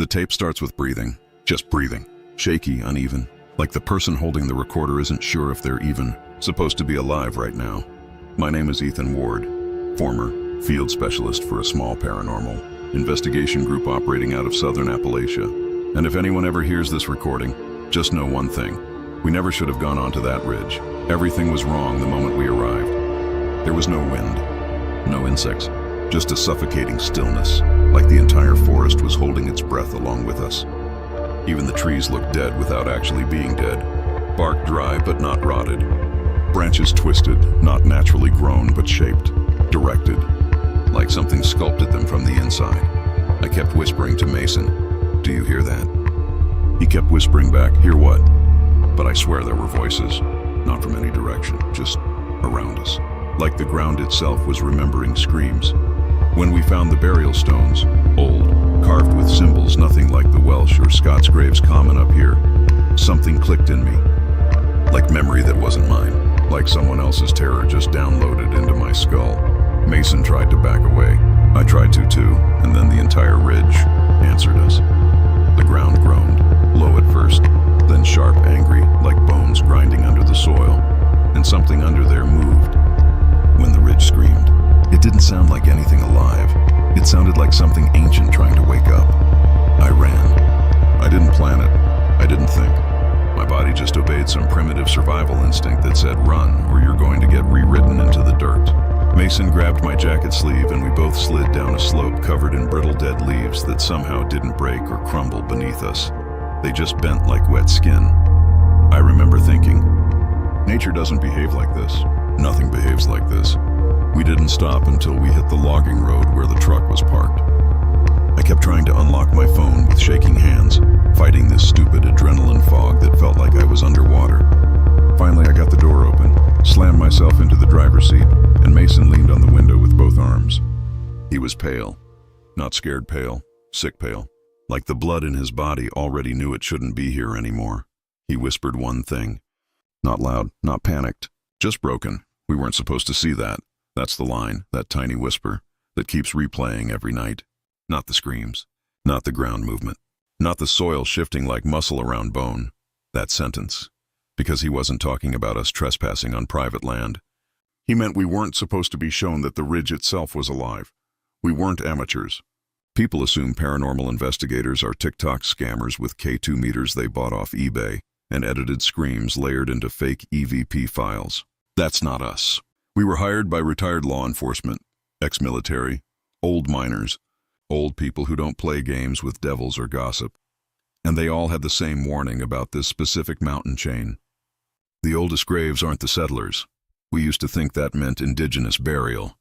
The tape starts with breathing, just breathing, shaky, uneven, like the person holding the recorder isn't sure if they're even supposed to be alive right now. My name is Ethan Ward, former field specialist for a small paranormal investigation group operating out of southern Appalachia. And if anyone ever hears this recording, just know one thing. We never should have gone onto that ridge. Everything was wrong the moment we arrived. There was no wind, no insects, just a suffocating stillness, like the entire forest was holding its breath along with us. Even the trees looked dead without actually being dead. Bark dry but not rotted. Branches twisted, not naturally grown but shaped, directed, like something sculpted them from the inside. I kept whispering to Mason, "Do you hear that?" He kept whispering back, "Hear what?" But I swear there were voices, not from any direction, just around us. Like the ground itself was remembering screams. When we found the burial stones, old, carved with symbols nothing like the Welsh or Scots graves common up here, something clicked in me. Like memory that wasn't mine, like someone else's terror just downloaded into my skull. Mason tried to back away. I tried to too, and then the entire ridge answered us. The ground groaned, low at first, then sharp, angry, like bones grinding under the soil, and something under there moved. When the ridge screamed, it didn't sound like anything alive. It sounded like something ancient trying to wake up. I ran. I didn't plan it. I didn't think. My body just obeyed some primitive survival instinct that said, "Run, or you're going to get rewritten into the dirt." Mason grabbed my jacket sleeve and we both slid down a slope covered in brittle dead leaves that somehow didn't break or crumble beneath us. They just bent like wet skin. I remember thinking, nature doesn't behave like this. Nothing behaves like this. We didn't stop until we hit the logging road where the truck was parked. I kept trying to unlock my phone with shaking hands, fighting this stupid adrenaline fog that felt like I was underwater. Finally, I got the door open, slammed myself into the driver's seat, and Mason leaned on the window with both arms. He was pale. Not scared pale, sick pale. Like the blood in his body already knew it shouldn't be here anymore. He whispered one thing. Not loud, not panicked, just broken. We weren't supposed to see that. That's the line, that tiny whisper, that keeps replaying every night. Not the screams, not the ground movement, not the soil shifting like muscle around bone. That sentence. Because he wasn't talking about us trespassing on private land. He meant we weren't supposed to be shown that the ridge itself was alive. We weren't amateurs. People assume paranormal investigators are TikTok scammers with K2 meters they bought off eBay and edited screams layered into fake EVP files. That's not us. We were hired by retired law enforcement, ex-military, old miners, old people who don't play games with devils or gossip. And they all had the same warning about this specific mountain chain. The oldest graves aren't the settlers. We used to think that meant indigenous burial.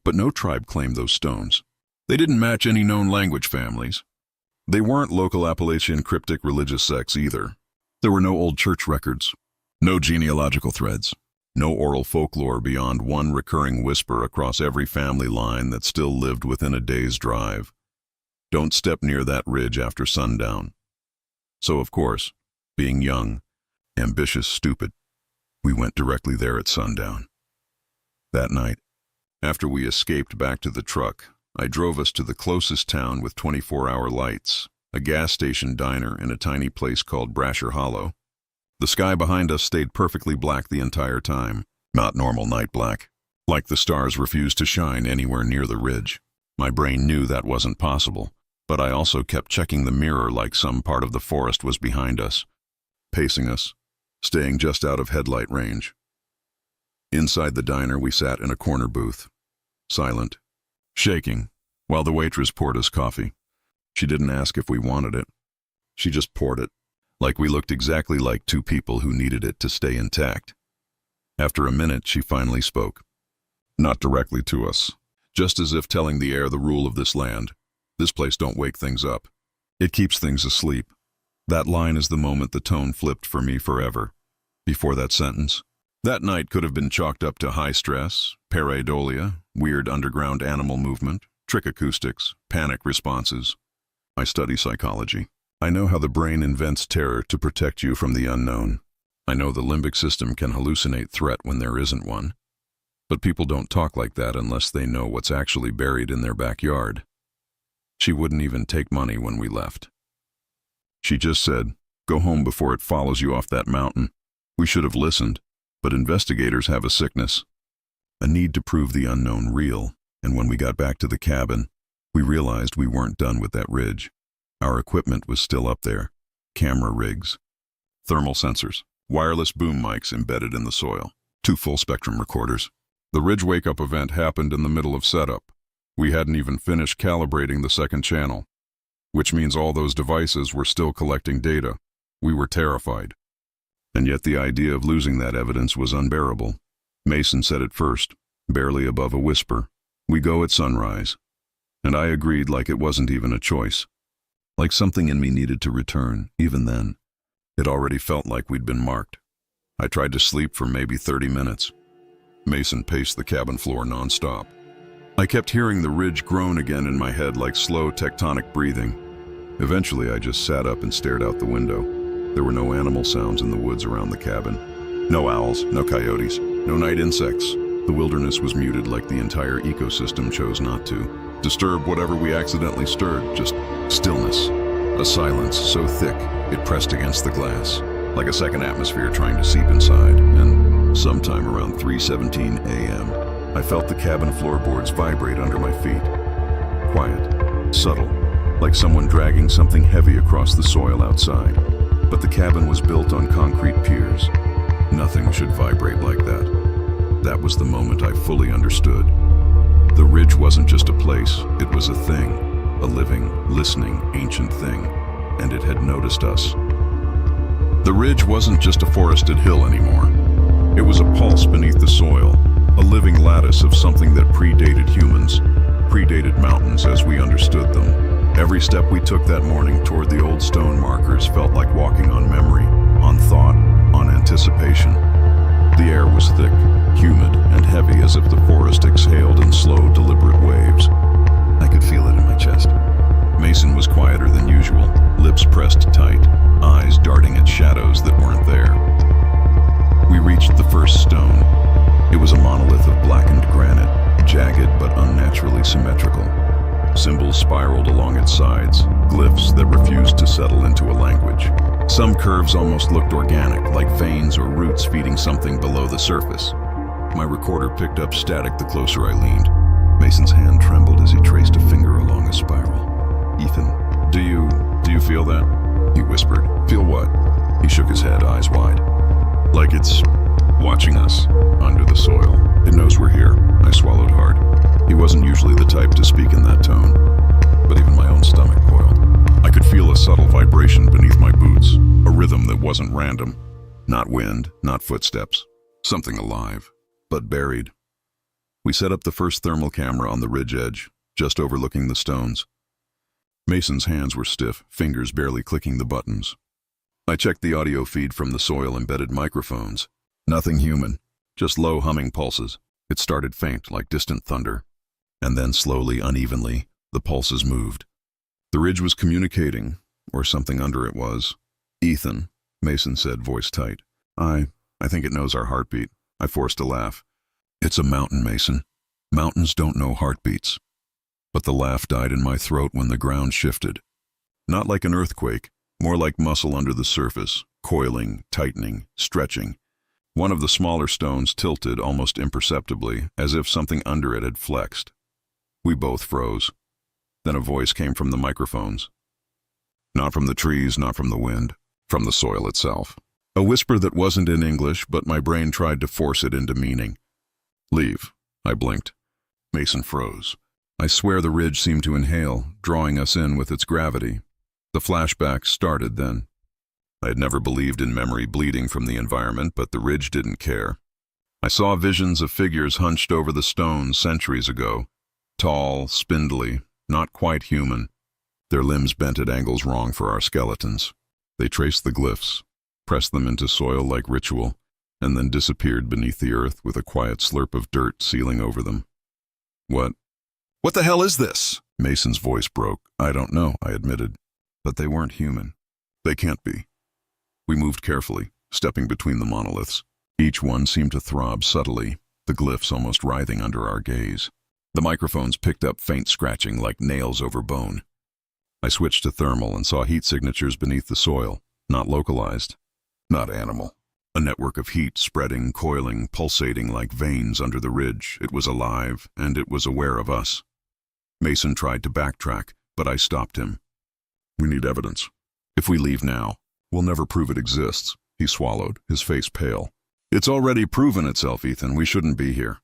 But no tribe claimed those stones. They didn't match any known language families. They weren't local Appalachian cryptic religious sects either. There were no old church records, no genealogical threads, no oral folklore beyond one recurring whisper across every family line that still lived within a day's drive. Don't step near that ridge after sundown. So, of course, being young, ambitious, stupid, we went directly there at sundown. That night, after we escaped back to the truck, I drove us to the closest town with 24-hour lights, a gas station diner in a tiny place called Brasher Hollow. The sky behind us stayed perfectly black the entire time, not normal night black, like the stars refused to shine anywhere near the ridge. My brain knew that wasn't possible, but I also kept checking the mirror like some part of the forest was behind us, pacing us, staying just out of headlight range. Inside the diner, we sat in a corner booth, silent, shaking, while the waitress poured us coffee. She didn't ask if we wanted it. She just poured it, like we looked exactly like two people who needed it to stay intact. After a minute, she finally spoke. Not directly to us, just as if telling the air the rule of this land. This place don't wake things up. It keeps things asleep. That line is the moment the tone flipped for me forever. Before that sentence, that night could have been chalked up to high stress, pareidolia, weird underground animal movement, trick acoustics, panic responses. I study psychology. I know how the brain invents terror to protect you from the unknown. I know the limbic system can hallucinate threat when there isn't one. But people don't talk like that unless they know what's actually buried in their backyard. She wouldn't even take money when we left. She just said, "Go home before it follows you off that mountain." We should have listened, but investigators have a sickness, a need to prove the unknown real, and when we got back to the cabin, we realized we weren't done with that ridge. Our equipment was still up there. Camera rigs, thermal sensors, wireless boom mics embedded in the soil, 2 full-spectrum recorders. The ridge wake-up event happened in the middle of setup. We hadn't even finished calibrating the second channel, which means all those devices were still collecting data. We were terrified. And yet the idea of losing that evidence was unbearable. Mason said it first, barely above a whisper, "We go at sunrise." And I agreed like it wasn't even a choice. Like something in me needed to return, even then. It already felt like we'd been marked. I tried to sleep for maybe 30 minutes. Mason paced the cabin floor nonstop. I kept hearing the ridge groan again in my head like slow tectonic breathing. Eventually I just sat up and stared out the window. There were no animal sounds in the woods around the cabin. No owls, no coyotes, no night insects. The wilderness was muted like the entire ecosystem chose not to disturb whatever we accidentally stirred, just stillness. A silence so thick it pressed against the glass, like a second atmosphere trying to seep inside. And sometime around 3:17 a.m., I felt the cabin floorboards vibrate under my feet. Quiet, subtle, like someone dragging something heavy across the soil outside. But the cabin was built on concrete piers. Nothing should vibrate like that. That was the moment I fully understood. The ridge wasn't just a place, it was a thing, a living, listening, ancient thing, and it had noticed us. The ridge wasn't just a forested hill anymore. It was a pulse beneath the soil, a living lattice of something that predated humans, predated mountains as we understood them. Every step we took that morning toward the old stone markers felt like walking on memory, on thought, on anticipation. The air was thick, humid, and heavy as if the forest exhaled in slow, deliberate waves. I could feel it in my chest. Mason was quieter than usual, lips pressed tight, eyes darting at shadows that weren't there. We reached the first stone. It was a monolith of blackened granite, jagged but unnaturally symmetrical. Symbols spiraled along its sides, glyphs that refused to settle into a language. Some curves almost looked organic, like veins or roots feeding something below the surface. My recorder picked up static the closer I leaned. Mason's hand trembled as he traced a finger along a spiral. "Ethan, do you feel that?" he whispered. "Feel what?" He shook his head, eyes wide. "Like it's watching us, under the soil. It knows we're here." I swallowed hard. He wasn't usually the type to speak in that tone, but even my own stomach coiled. I could feel a subtle vibration beneath my boots, a rhythm that wasn't random. Not wind, not footsteps. Something alive, but buried. We set up the first thermal camera on the ridge edge, just overlooking the stones. Mason's hands were stiff, fingers barely clicking the buttons. I checked the audio feed from the soil-embedded microphones. Nothing human, just low humming pulses. It started faint, like distant thunder. And then slowly, unevenly, the pulses moved. The ridge was communicating, or something under it was. "Ethan," Mason said, voice tight. I think it knows our heartbeat." I forced a laugh. "It's a mountain, Mason. Mountains don't know heartbeats." But the laugh died in my throat when the ground shifted. Not like an earthquake, more like muscle under the surface, coiling, tightening, stretching. One of the smaller stones tilted almost imperceptibly, as if something under it had flexed. We both froze. Then a voice came from the microphones. Not from the trees, not from the wind, from the soil itself. A whisper that wasn't in English, but my brain tried to force it into meaning. "Leave," I blinked. Mason froze. I swear the ridge seemed to inhale, drawing us in with its gravity. The flashbacks started then. I had never believed in memory bleeding from the environment, but the ridge didn't care. I saw visions of figures hunched over the stones centuries ago. Tall, spindly, not quite human. Their limbs bent at angles wrong for our skeletons. They traced the glyphs, pressed them into soil like ritual, and then disappeared beneath the earth with a quiet slurp of dirt sealing over them. What the hell is this?" Mason's voice broke. "I don't know," I admitted. But they weren't human. They can't be. We moved carefully, stepping between the monoliths. Each one seemed to throb subtly, the glyphs almost writhing under our gaze. The microphones picked up faint scratching like nails over bone. I switched to thermal and saw heat signatures beneath the soil, not localized, not animal. A network of heat spreading, coiling, pulsating like veins under the ridge. It was alive, and it was aware of us. Mason tried to backtrack, but I stopped him. We need evidence. If we leave now, we'll never prove it exists. He swallowed, his face pale. It's already proven itself, Ethan. We shouldn't be here.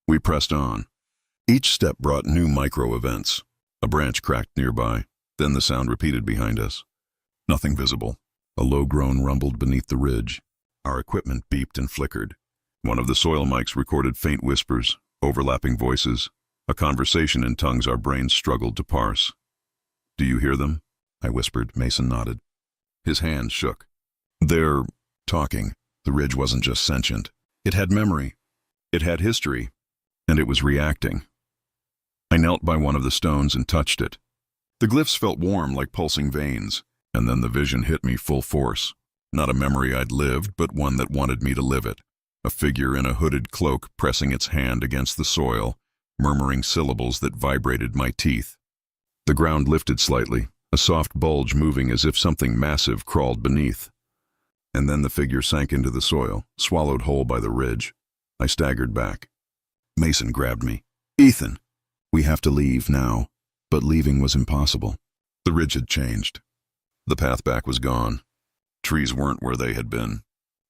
We pressed on. Each step brought new micro-events. A branch cracked nearby, then the sound repeated behind us. Nothing visible. A low groan rumbled beneath the ridge. Our equipment beeped and flickered. One of the soil mics recorded faint whispers, overlapping voices, a conversation in tongues our brains struggled to parse. Do you hear them? I whispered. Mason nodded. His hands shook. They're talking. The ridge wasn't just sentient. It had memory. It had history. And it was reacting. I knelt by one of the stones and touched it. The glyphs felt warm like pulsing veins, and then the vision hit me full force. Not a memory I'd lived, but one that wanted me to live it. A figure in a hooded cloak pressing its hand against the soil, murmuring syllables that vibrated my teeth. The ground lifted slightly, a soft bulge moving as if something massive crawled beneath. And then the figure sank into the soil, swallowed whole by the ridge. I staggered back. Mason grabbed me. Ethan! We have to leave now. But leaving was impossible. The ridge had changed. The path back was gone. Trees weren't where they had been.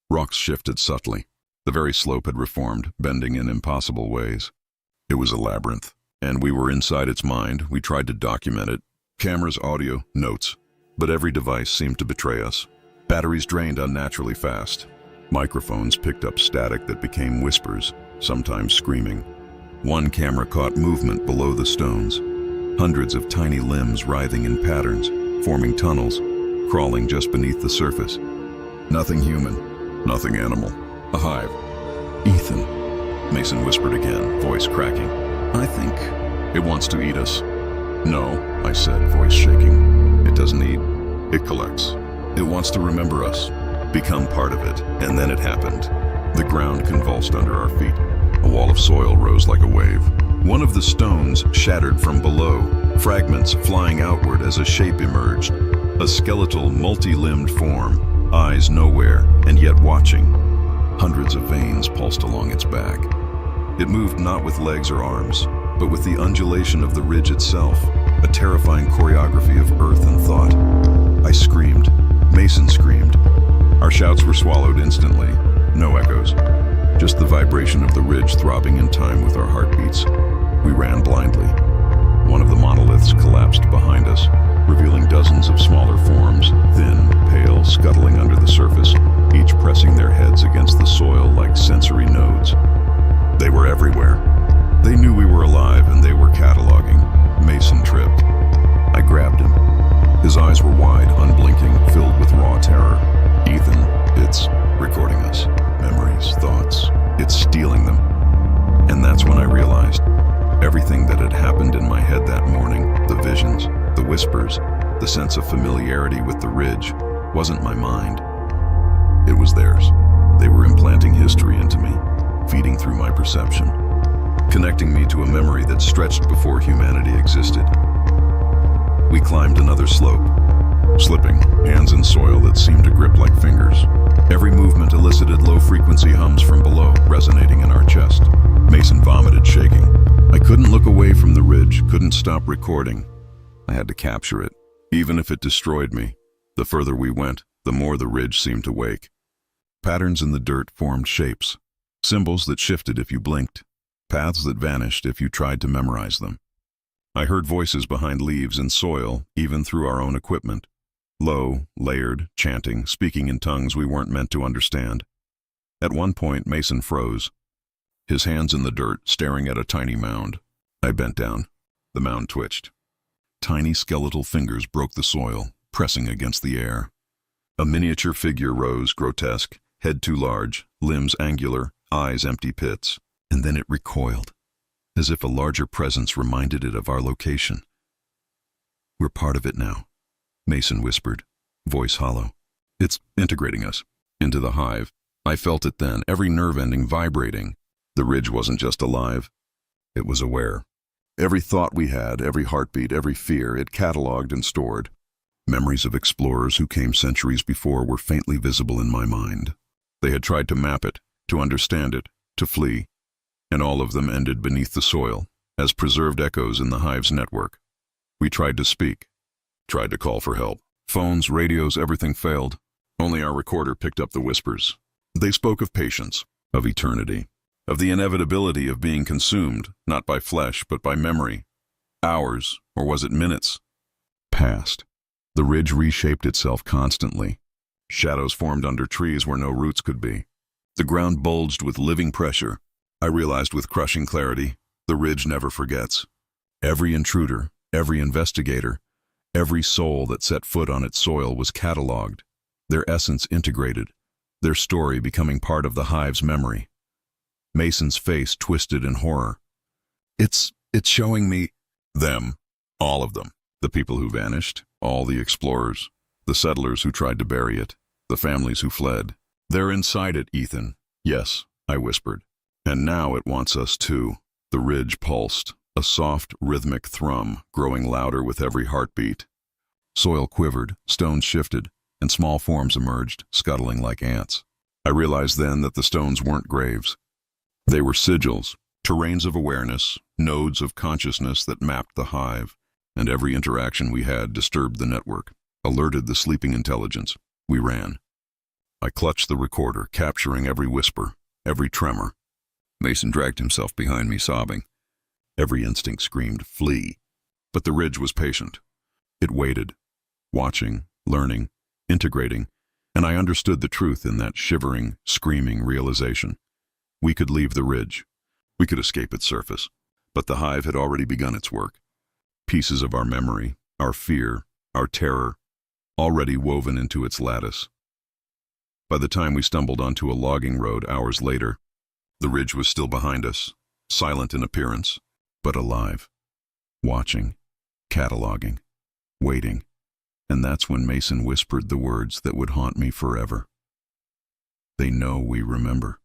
Rocks shifted subtly. The very slope had reformed, bending in impossible ways. It was a labyrinth, and we were inside its mind. We tried to document it. Cameras, audio, notes. But every device seemed to betray us. Batteries drained unnaturally fast. Microphones picked up static that became whispers, sometimes screaming. One camera caught movement below the stones. Hundreds of tiny limbs writhing in patterns, forming tunnels, crawling just beneath the surface. Nothing human, nothing animal. A hive. Ethan, Mason whispered again, voice cracking. I think it wants to eat us. No, I said, voice shaking. It doesn't eat. It collects. It wants to remember us, become part of it, and then it happened. The ground convulsed under our feet. A wall of soil rose like a wave. One of the stones shattered from below, fragments flying outward as a shape emerged. A skeletal, multi-limbed form, eyes nowhere, and yet watching. Hundreds of veins pulsed along its back. It moved not with legs or arms, but with the undulation of the ridge itself, a terrifying choreography of earth and thought. I screamed. Mason screamed. Our shouts were swallowed instantly. No echoes. Just the vibration of the ridge throbbing in time with our heartbeats. We ran blindly. One of the monoliths collapsed behind us, revealing dozens of smaller forms, thin, pale, scuttling under the surface, each pressing their heads against the soil like sensory nodes. They were everywhere. They knew we were alive, and they were cataloging. Mason tripped. I grabbed him. His eyes were wide, unblinking, filled with raw terror. Ethan, it's recording us. Memories, thoughts. It's stealing them. And that's when I realized everything that had happened in my head that morning, the visions, the whispers, the sense of familiarity with the ridge, wasn't my mind. It was theirs. They were implanting history into me, feeding through my perception, connecting me to a memory that stretched before humanity existed. We climbed another slope, slipping, hands in soil that seemed to grip like fingers. Every movement elicited low-frequency hums from below, resonating in our chest. Mason vomited, shaking. I couldn't look away from the ridge, couldn't stop recording. I had to capture it, even if it destroyed me. The further we went, the more the ridge seemed to wake. Patterns in the dirt formed shapes, symbols that shifted if you blinked, paths that vanished if you tried to memorize them. I heard voices behind leaves and soil, even through our own equipment. Low, layered, chanting, speaking in tongues we weren't meant to understand. At one point, Mason froze, his hands in the dirt, staring at a tiny mound. I bent down. The mound twitched. Tiny skeletal fingers broke the soil, pressing against the air. A miniature figure rose, grotesque, head too large, limbs angular, eyes empty pits. And then it recoiled, as if a larger presence reminded it of our location. We're part of it now, Mason whispered, voice hollow. It's integrating us into the hive. I felt it then, every nerve ending vibrating. The ridge wasn't just alive, it was aware. Every thought we had, every heartbeat, every fear, it cataloged and stored. Memories of explorers who came centuries before were faintly visible in my mind. They had tried to map it, to understand it, to flee, and all of them ended beneath the soil, as preserved echoes in the hive's network. We tried to speak, tried to call for help. Phones, radios, everything failed. Only our recorder picked up the whispers. They spoke of patience, of eternity, of the inevitability of being consumed, not by flesh, but by memory. Hours, or was it minutes, passed. The ridge reshaped itself constantly. Shadows formed under trees where no roots could be. The ground bulged with living pressure. I realized with crushing clarity, the ridge never forgets. Every intruder, every investigator, every soul that set foot on its soil was catalogued, their essence integrated, their story becoming part of the hive's memory. Mason's face twisted in horror. It's showing me them, all of them, the people who vanished, all the explorers, the settlers who tried to bury it, the families who fled. They're inside it, Ethan. Yes, I whispered. And now it wants us too. The ridge pulsed, a soft, rhythmic thrum, growing louder with every heartbeat. Soil quivered, stones shifted, and small forms emerged, scuttling like ants. I realized then that the stones weren't graves. They were sigils, terrains of awareness, nodes of consciousness that mapped the hive, and every interaction we had disturbed the network, alerted the sleeping intelligence. We ran. I clutched the recorder, capturing every whisper, every tremor. Mason dragged himself behind me, sobbing. Every instinct screamed, flee. But the ridge was patient. It waited, watching, learning, integrating, and I understood the truth in that shivering, screaming realization. We could leave the ridge. We could escape its surface. But the hive had already begun its work. Pieces of our memory, our fear, our terror, already woven into its lattice. By the time we stumbled onto a logging road hours later, the ridge was still behind us, silent in appearance, but alive, watching, cataloging, waiting. And that's when Mason whispered the words that would haunt me forever. They know we remember.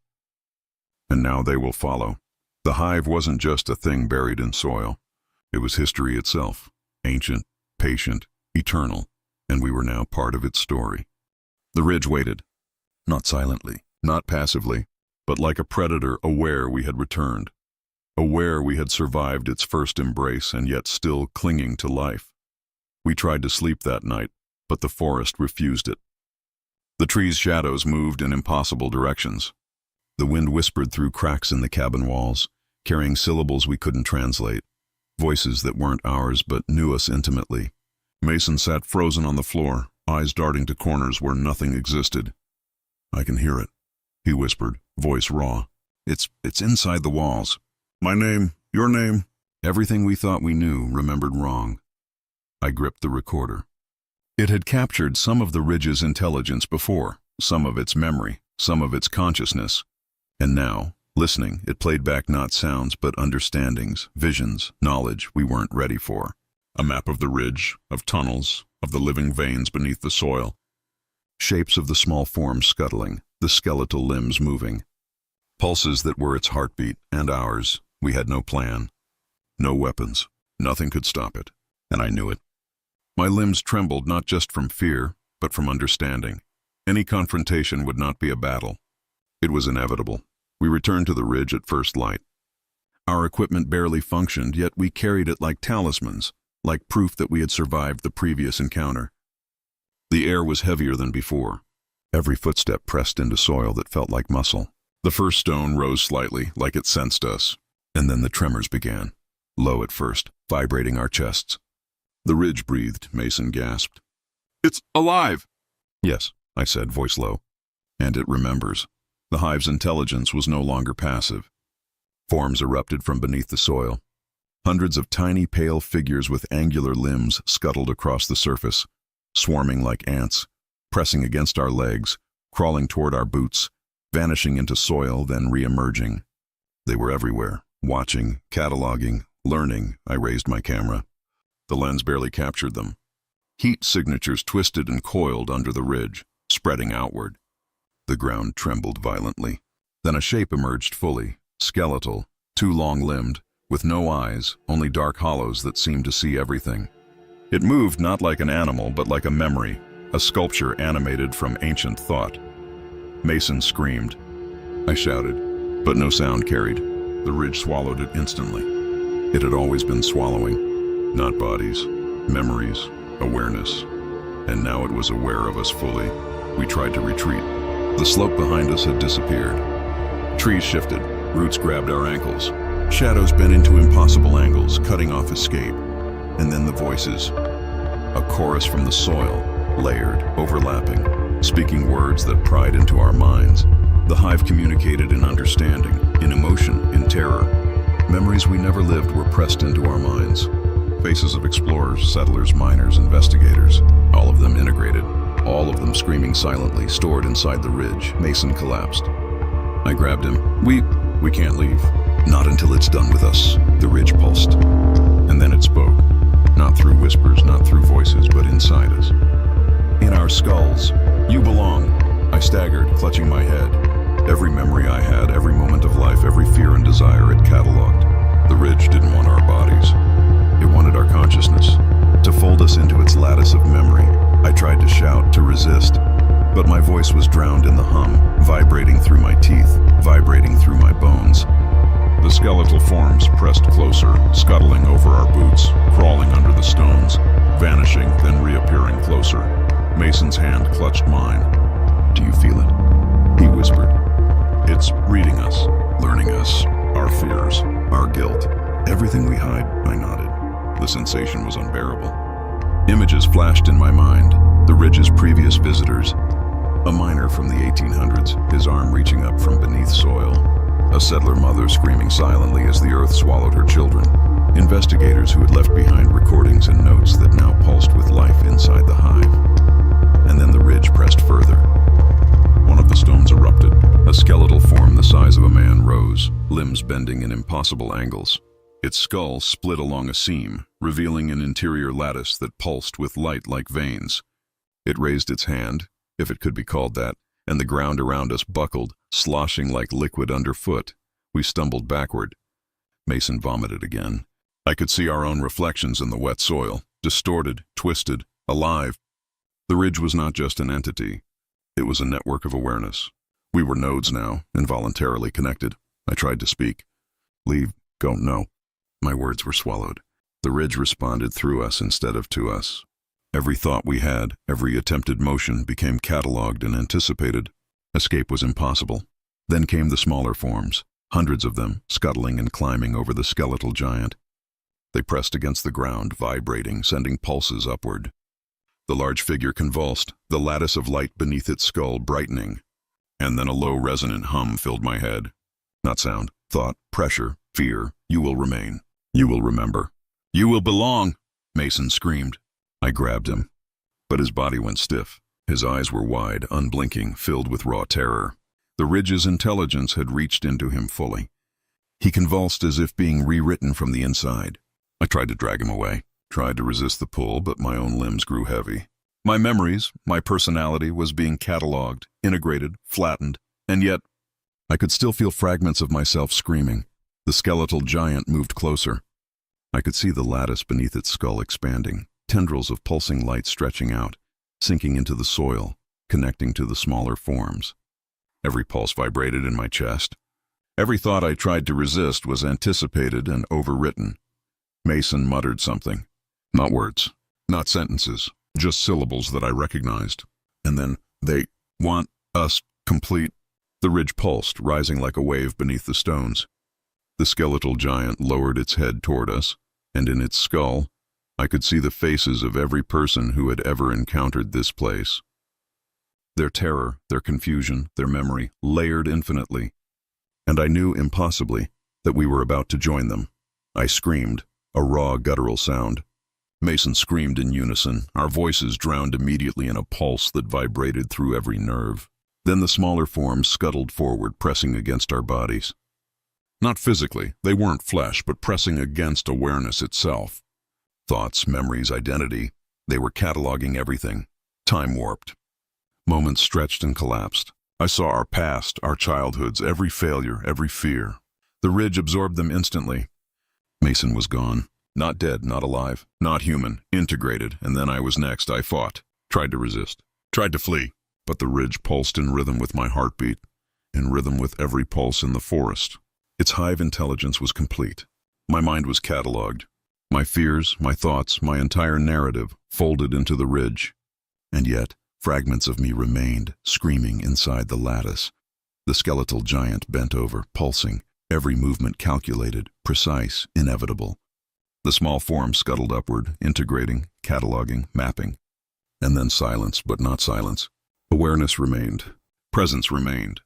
And now they will follow. The hive wasn't just a thing buried in soil. It was history itself, ancient, patient, eternal, and we were now part of its story. The ridge waited, not silently, not passively, but like a predator aware we had returned, aware we had survived its first embrace and yet still clinging to life. We tried to sleep that night, but the forest refused it. The trees' shadows moved in impossible directions. The wind whispered through cracks in the cabin walls, carrying syllables we couldn't translate, voices that weren't ours but knew us intimately. Mason sat frozen on the floor, eyes darting to corners where nothing existed. I can hear it, he whispered, voice raw. It's inside the walls. My name, your name. Everything we thought we knew, remembered wrong. I gripped the recorder. It had captured some of the ridge's intelligence before, some of its memory, some of its consciousness. And now, listening, it played back not sounds but understandings, visions, knowledge we weren't ready for. A map of the ridge, of tunnels, of the living veins beneath the soil. Shapes of the small forms scuttling, the skeletal limbs moving. Pulses that were its heartbeat, and ours. We had no plan. No weapons. Nothing could stop it. And I knew it. My limbs trembled not just from fear, but from understanding. Any confrontation would not be a battle. It was inevitable. We returned to the ridge at first light. Our equipment barely functioned, yet we carried it like talismans, like proof that we had survived the previous encounter. The air was heavier than before. Every footstep pressed into soil that felt like muscle. The first stone rose slightly, like it sensed us, and then the tremors began, low at first, vibrating our chests. The ridge breathed, Mason gasped. It's alive! Yes, I said, voice low. And it remembers. The hive's intelligence was no longer passive. Forms erupted from beneath the soil. Hundreds of tiny pale figures with angular limbs scuttled across the surface, swarming like ants, pressing against our legs, crawling toward our boots, vanishing into soil, then re-emerging. They were everywhere, watching, cataloging, learning. I raised my camera. The lens barely captured them. Heat signatures twisted and coiled under the ridge, spreading outward. The ground trembled violently. Then a shape emerged fully, skeletal, too long-limbed, with no eyes, only dark hollows that seemed to see everything. It moved not like an animal, but like a memory, a sculpture animated from ancient thought. Mason screamed. I shouted, but no sound carried. The ridge swallowed it instantly. It had always been swallowing, not bodies, memories, awareness. And now it was aware of us fully. We tried to retreat. The slope behind us had disappeared. Trees shifted, roots grabbed our ankles. Shadows bent into impossible angles, cutting off escape. And then the voices. A chorus from the soil, layered, overlapping, speaking words that pried into our minds. The hive communicated in understanding, in emotion, in terror. Memories we never lived were pressed into our minds. Faces of explorers, settlers, miners, investigators, all of them integrated, all of them screaming silently, stored inside the ridge. Mason collapsed. I grabbed him. We can't leave. Not until it's done with us. The ridge pulsed. And then it spoke. Not through whispers, not through voices, but inside us. In our skulls. You belong. I staggered, clutching my head. Every memory I had, every moment of life, every fear and desire it cataloged. The ridge didn't want our bodies. It wanted our consciousness, to fold us into its lattice of memory. I tried to shout, to resist, but my voice was drowned in the hum, vibrating through my teeth, vibrating through my bones. The skeletal forms pressed closer, scuttling over our boots, crawling under the stones, vanishing, then reappearing closer. Mason's hand clutched mine. Do you feel it? He whispered. It's reading us, learning us, our fears, our guilt. Everything we hide, I nodded. The sensation was unbearable. Images flashed in my mind, the ridge's previous visitors. A miner from the 1800s, his arm reaching up from beneath soil. A settler mother screaming silently as the earth swallowed her children. Investigators who had left behind recordings and notes that now pulsed with life inside the hive. And then the ridge pressed further. One of the stones erupted. A skeletal form the size of a man rose, limbs bending in impossible angles. Its skull split along a seam, revealing an interior lattice that pulsed with light like veins. It raised its hand, if it could be called that, and the ground around us buckled, sloshing like liquid underfoot. We stumbled backward. Mason vomited again. I could see our own reflections in the wet soil, distorted, twisted, alive. The ridge was not just an entity. It was a network of awareness. We were nodes now, involuntarily connected. I tried to speak. Leave, go, no. My words were swallowed. The ridge responded through us instead of to us. Every thought we had, every attempted motion became catalogued and anticipated. Escape was impossible. Then came the smaller forms, hundreds of them, scuttling and climbing over the skeletal giant. They pressed against the ground, vibrating, sending pulses upward. The large figure convulsed, the lattice of light beneath its skull brightening. And then a low resonant hum filled my head. Not sound, thought, pressure, fear. You will remain. You will remember. You will belong, Mason screamed. I grabbed him. But his body went stiff. His eyes were wide, unblinking, filled with raw terror. The ridge's intelligence had reached into him fully. He convulsed as if being rewritten from the inside. I tried to drag him away, tried to resist the pull, but my own limbs grew heavy. My memories, my personality was being catalogued, integrated, flattened, and yet I could still feel fragments of myself screaming. The skeletal giant moved closer. I could see the lattice beneath its skull expanding, tendrils of pulsing light stretching out, sinking into the soil, connecting to the smaller forms. Every pulse vibrated in my chest. Every thought I tried to resist was anticipated and overwritten. Mason muttered something. Not words, not sentences, just syllables that I recognized. And then, they want us complete. The ridge pulsed, rising like a wave beneath the stones. The skeletal giant lowered its head toward us, and in its skull, I could see the faces of every person who had ever encountered this place. Their terror, their confusion, their memory, layered infinitely. And I knew impossibly that we were about to join them. I screamed, a raw guttural sound. Mason screamed in unison, our voices drowned immediately in a pulse that vibrated through every nerve. Then the smaller forms scuttled forward, pressing against our bodies. Not physically, they weren't flesh, but pressing against awareness itself. Thoughts, memories, identity, they were cataloging everything, time-warped. Moments stretched and collapsed. I saw our past, our childhoods, every failure, every fear. The ridge absorbed them instantly. Mason was gone. Not dead, not alive, not human, integrated, and then I was next. I fought, tried to resist, tried to flee, but the ridge pulsed in rhythm with my heartbeat, in rhythm with every pulse in the forest. Its hive intelligence was complete. My mind was catalogued. My fears, my thoughts, my entire narrative folded into the ridge. And yet, fragments of me remained, screaming inside the lattice. The skeletal giant bent over, pulsing, every movement calculated, precise, inevitable. The small form scuttled upward, integrating, cataloging, mapping. And then silence, but not silence. Awareness remained. Presence remained.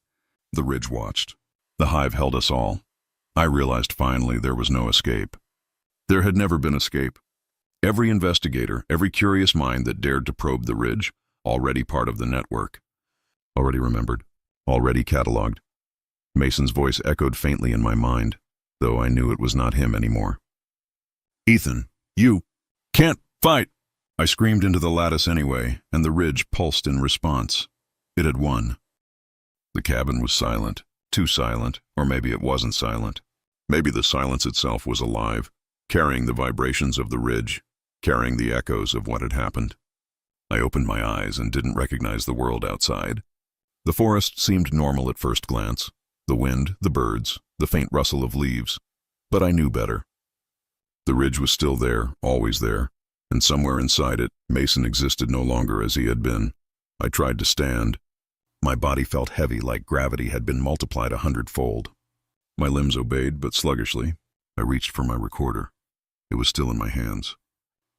The ridge watched. The hive held us all. I realized finally there was no escape. There had never been escape. Every investigator, every curious mind that dared to probe the ridge, already part of the network. Already remembered. Already cataloged. Mason's voice echoed faintly in my mind, though I knew it was not him anymore. "Ethan, you can't fight!" I screamed into the lattice anyway, and the ridge pulsed in response. It had won. The cabin was silent, too silent, or maybe it wasn't silent. Maybe the silence itself was alive, carrying the vibrations of the ridge, carrying the echoes of what had happened. I opened my eyes and didn't recognize the world outside. The forest seemed normal at first glance. The wind, the birds, the faint rustle of leaves. But I knew better. The ridge was still there, always there, and somewhere inside it, Mason existed no longer as he had been. I tried to stand. My body felt heavy, like gravity had been multiplied 100-fold. My limbs obeyed, but sluggishly. I reached for my recorder. It was still in my hands.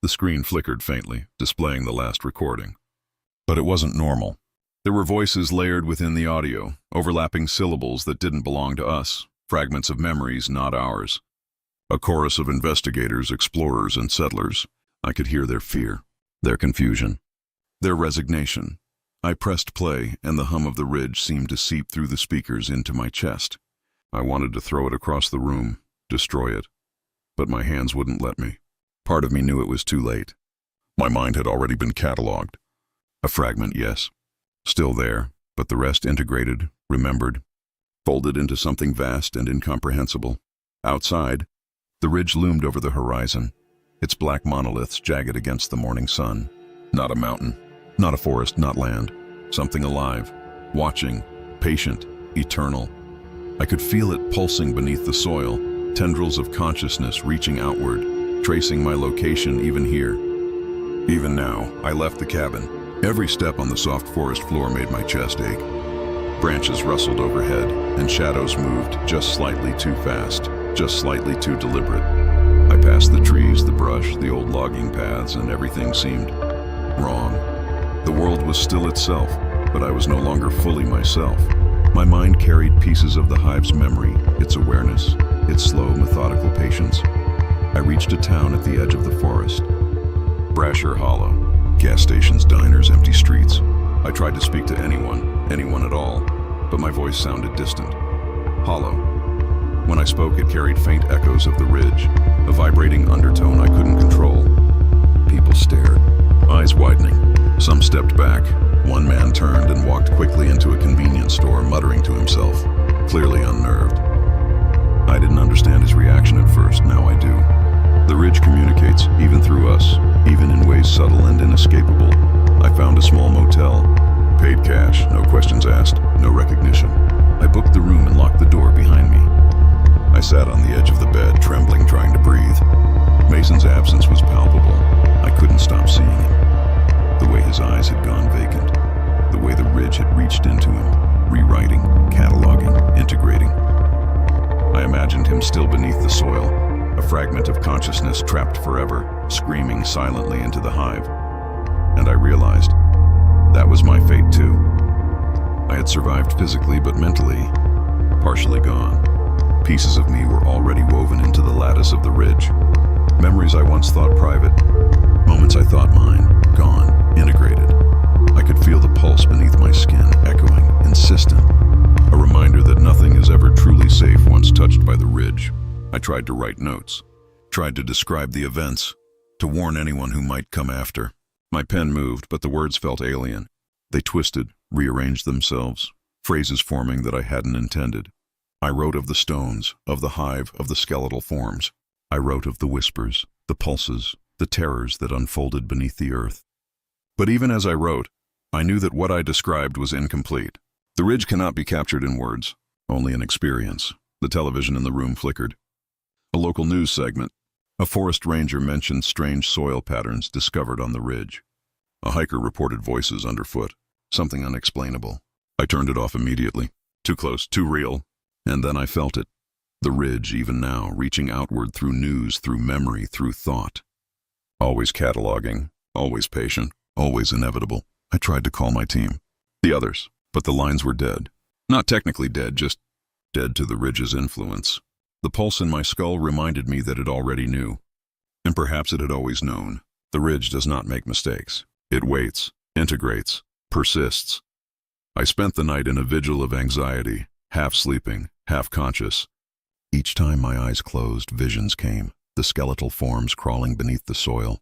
The screen flickered faintly, displaying the last recording. But it wasn't normal. There were voices layered within the audio, overlapping syllables that didn't belong to us, fragments of memories not ours. A chorus of investigators, explorers, and settlers. I could hear their fear, their confusion, their resignation. I pressed play, and the hum of the ridge seemed to seep through the speakers into my chest. I wanted to throw it across the room, destroy it. But my hands wouldn't let me. Part of me knew it was too late. My mind had already been cataloged. A fragment, yes. Still there, but the rest integrated, remembered, folded into something vast and incomprehensible. Outside, the ridge loomed over the horizon, its black monoliths jagged against the morning sun. Not a mountain, not a forest, not land. Something alive, watching, patient, eternal. I could feel it pulsing beneath the soil, tendrils of consciousness reaching outward, tracing my location even here. Even now, I left the cabin. Every step on the soft forest floor made my chest ache. Branches rustled overhead, and shadows moved just slightly too fast, just slightly too deliberate. I passed the trees, the brush, the old logging paths, and everything seemed wrong. The world was still itself, but I was no longer fully myself. My mind carried pieces of the hive's memory, its awareness, its slow, methodical patience. I reached a town at the edge of the forest. Brasher Hollow. Gas stations, diners, empty streets. I tried to speak to anyone at all, but my voice sounded distant, hollow. When I spoke, it carried faint echoes of the ridge, a vibrating undertone I couldn't control. People stared, eyes widening. Some stepped back. One man turned and walked quickly into a convenience store, muttering to himself, clearly unnerved. I didn't understand his reaction at first, now I do. The ridge communicates, even through us, even in ways subtle and inescapable. I found a small motel, paid cash, no questions asked, no recognition. I booked the room and locked the door behind me. I sat on the edge of the bed, trembling, trying to breathe. Mason's absence was palpable. I couldn't stop seeing him. The way his eyes had gone vacant, the way the ridge had reached into him, rewriting, cataloging, integrating. I imagined him still beneath the soil, a fragment of consciousness trapped forever, screaming silently into the hive. And I realized that was my fate too. I had survived physically, but mentally, partially gone. Pieces of me were already woven into the lattice of the ridge. Memories I once thought private, moments I thought mine, gone, integrated. I could feel the pulse beneath my skin, echoing, insistent. A reminder that nothing is ever truly safe once touched by the ridge. I tried to write notes, tried to describe the events, to warn anyone who might come after. My pen moved, but the words felt alien. They twisted, rearranged themselves, phrases forming that I hadn't intended. I wrote of the stones, of the hive, of the skeletal forms. I wrote of the whispers, the pulses, the terrors that unfolded beneath the earth. But even as I wrote, I knew that what I described was incomplete. The ridge cannot be captured in words, only in experience. The television in the room flickered. A local news segment. A forest ranger mentioned strange soil patterns discovered on the ridge. A hiker reported voices underfoot, something unexplainable. I turned it off immediately. Too close, too real. And then I felt it. The ridge, even now, reaching outward through news, through memory, through thought. Always cataloging, always patient, always inevitable. I tried to call my team. The others, but the lines were dead. Not technically dead, just dead to the ridge's influence. The pulse in my skull reminded me that it already knew. And perhaps it had always known. The ridge does not make mistakes. It waits, integrates, persists. I spent the night in a vigil of anxiety, half sleeping, half conscious. Each time my eyes closed, visions came, the skeletal forms crawling beneath the soil,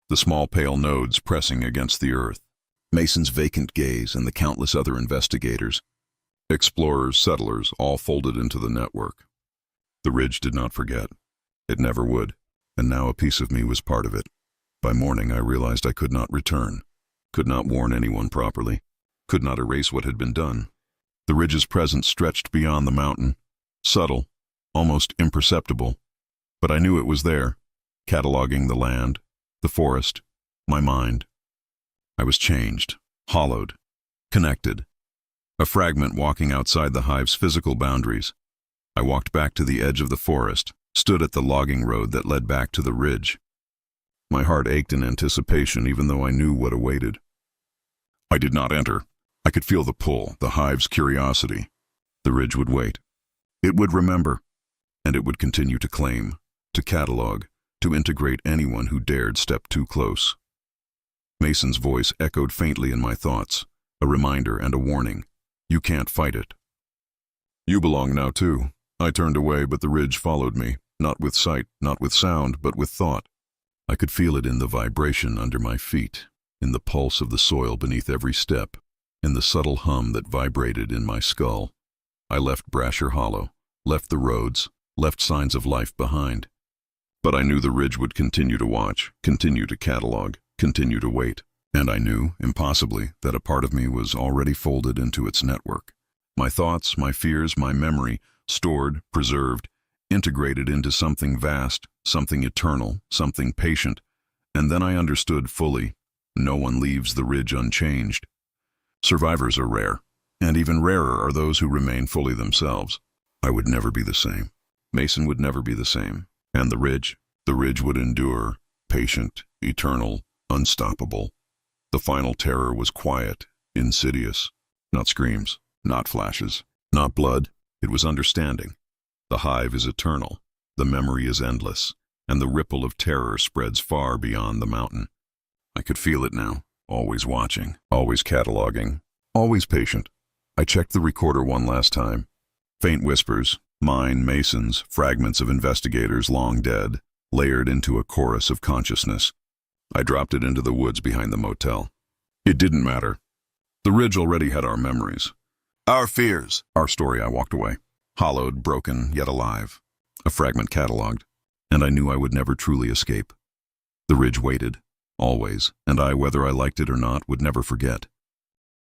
the small pale nodes pressing against the earth, Mason's vacant gaze and the countless other investigators, explorers, settlers, all folded into the network. The ridge did not forget. It never would, and now a piece of me was part of it. By morning I realized I could not return, could not warn anyone properly, could not erase what had been done. The ridge's presence stretched beyond the mountain, subtle, almost imperceptible, but I knew it was there, cataloging the land, the forest, my mind. I was changed, hollowed, connected, a fragment walking outside the hive's physical boundaries. I walked back to the edge of the forest, stood at the logging road that led back to the ridge. My heart ached in anticipation even though I knew what awaited. I did not enter. I could feel the pull, the hive's curiosity. The ridge would wait. It would remember, and it would continue to claim, to catalog, to integrate anyone who dared step too close. Mason's voice echoed faintly in my thoughts, a reminder and a warning. You can't fight it. You belong now too. I turned away, but the ridge followed me, not with sight, not with sound, but with thought. I could feel it in the vibration under my feet, in the pulse of the soil beneath every step, in the subtle hum that vibrated in my skull. I left Brasher Hollow, left the roads, left signs of life behind. But I knew the ridge would continue to watch, continue to catalog, continue to wait. And I knew, impossibly, that a part of me was already folded into its network. My thoughts, my fears, my memory, stored, preserved, integrated into something vast, something eternal, something patient. And then I understood fully, no one leaves the ridge unchanged. Survivors are rare, and even rarer are those who remain fully themselves. I would never be the same. Mason would never be the same. And the ridge would endure, patient, eternal, unstoppable. The final terror was quiet, insidious. Not screams, not flashes, not blood. It was understanding. The hive is eternal, the memory is endless, and the ripple of terror spreads far beyond the mountain. I could feel it now, always watching, always cataloging, always patient. I checked the recorder one last time. Faint whispers, mine, Mason's, fragments of investigators long dead, layered into a chorus of consciousness. I dropped it into the woods behind the motel. It didn't matter. The ridge already had our memories. Our fears. Our story. I walked away. Hollowed, broken, yet alive. A fragment catalogued. And I knew I would never truly escape. The ridge waited, always, and I, whether I liked it or not, would never forget.